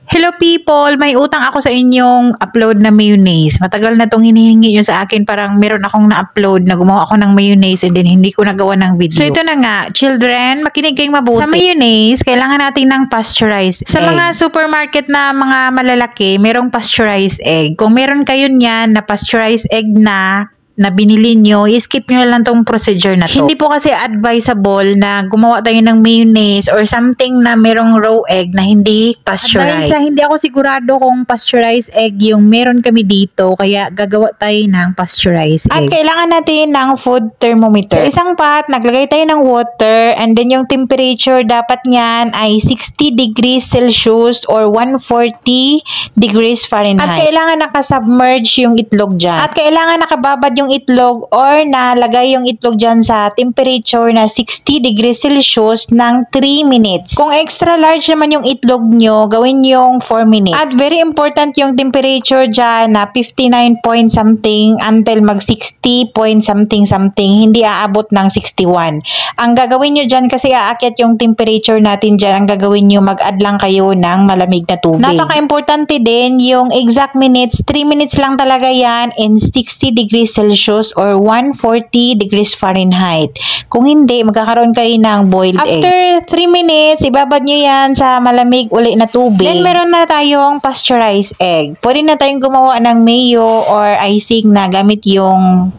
Hello people! May utang ako sa inyong upload na mayonnaise. Matagal na itong hinihingi nyo sa akin. Parang meron akong na-upload na gumawa ako ng mayonnaise and then hindi ko nagawa ng video. So ito na nga, children, makinig kayong mabuti. Sa mayonnaise, kailangan natin ng pasteurized egg. Sa mga supermarket na mga malalaki, merong pasteurized egg. Kung meron kayo niyan na pasteurized egg na binili nyo, i-skip nyo lang tong procedure na to. Hindi po kasi advisable na gumawa tayo ng mayonnaise or something na merong raw egg na hindi pasteurized. At dahil sa hindi ako sigurado kung pasteurized egg yung meron kami dito, kaya gagawa tayo ng pasteurized egg. At kailangan natin ng food thermometer. Sa isang pot, naglagay tayo ng water and then yung temperature dapat niyan ay 60 degrees Celsius or 140 degrees Fahrenheit. At kailangan nakasubmerge yung itlog dyan. At kailangan nakababad yung itlog or nalagay yung itlog dyan sa temperature na 60 degrees Celsius ng 3 minutes. Kung extra large naman yung itlog nyo, gawin yung 4 minutes. At very important yung temperature dyan na 59 point something until mag 60 point something something. Hindi aabot ng 61. Ang gagawin nyo dyan kasi aakyat yung temperature natin dyan. Ang gagawin nyo, mag-add lang kayo ng malamig na tubig. Napaka-importante din yung exact minutes. 3 minutes lang talaga yan in 60 degrees Celsius or 140 degrees Fahrenheit. Kung hindi, magkakaroon kayo ng boiled egg. After 3 minutes, ibabad nyo yan sa malamig uli na tubig. Then, meron na tayong pasteurized egg. Pwede na tayong gumawa ng mayo or icing na gamit yung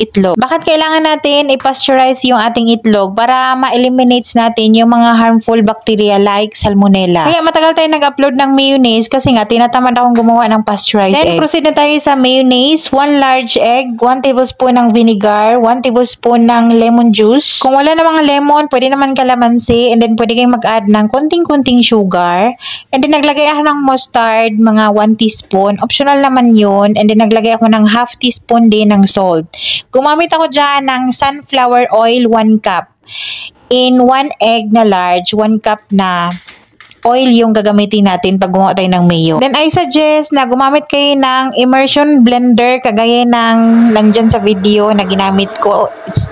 itlog. Bakit kailangan natin i-pasteurize yung ating itlog? Para ma-eliminate natin yung mga harmful bacteria like salmonella. Kaya matagal tayo nag-upload ng mayonnaise kasi nga tinatamad akong gumawa ng pasteurized egg. Then proceed na tayo sa mayonnaise. 1 large egg, 1 tablespoon ng vinegar, 1 tablespoon ng lemon juice. Kung wala namang lemon, pwede naman kalamansi and then pwede kayong mag-add ng konting-konting sugar. And then naglagay ako ng mustard, mga 1 teaspoon. Optional naman yun. And then naglagay ako ng half teaspoon din ng salt. Gumamit ako dyan ng sunflower oil 1 cup. In 1 egg na large, 1 cup na oil yung gagamitin natin pag gumawa tayo ng mayo. Then I suggest na gumamit kayo ng immersion blender kagaya ng nandyan sa video na ginamit ko.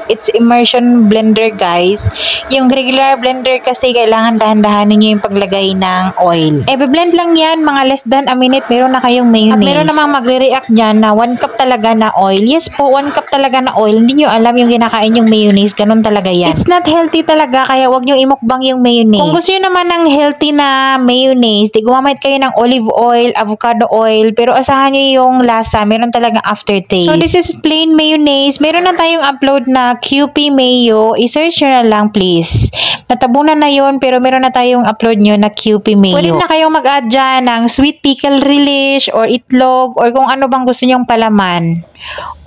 It's immersion blender guys. Yung regular blender kasi kailangan dahan-dahanin nyo yung paglagay ng oil. Blend lang yan, mga less than a minute, meron na kayong mayonnaise. At meron namang magre-react dyan na 1 cup talaga na oil. Yes po, 1 cup talaga na oil. Hindi nyo alam yung kinakain yung mayonnaise. Ganun talaga yan. It's not healthy talaga, kaya wag nyo imukbang yung mayonnaise. Kung gusto nyo naman ng healthy na mayonnaise, di gumamit kayo ng olive oil, avocado oil, pero asahan nyo yung lasa. Meron talagang aftertaste. So, this is plain mayonnaise. Meron na tayong upload na QP Mayo. I-search nyo na lang, please. Natabunan na yun, pero meron na tayong upload nyo na QP Mayo. Pwede na kayong mag-add dyan ng sweet pickle relish or itlog or kung ano bang gusto nyong palaman.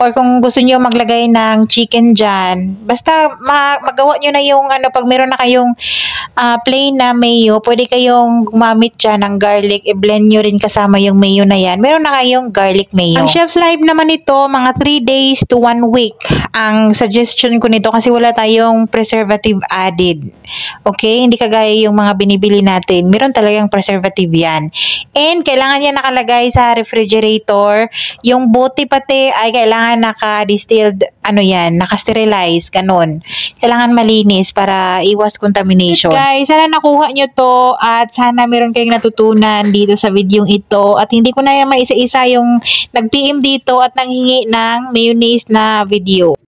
Or kung gusto nyo maglagay ng chicken dyan. Basta magawa nyo na yung pag meron na kayong plain na mayo, pwede kayong gumamit dyan ng garlic. I-blend nyo rin kasama yung mayo na yan. Meron na kayong garlic mayo. Ang shelf life naman ito, mga 3 days to 1 week. Ang suggestion ko nito kasi wala tayong preservative added. Okay? Hindi kagaya yung mga binibili natin. Meron talagang preservative yan. And kailangan yan nakalagay sa refrigerator. Yung bote pati ay kailangan naka-distilled, naka-sterilize, ganun. Kailangan malinis para iwas contamination. Guys, sana nakuha nyo to at sana meron kayong natutunan dito sa video ito. At hindi ko na yung maisa-isa yung nag-PM dito at nanghingi ng mayonnaise na video.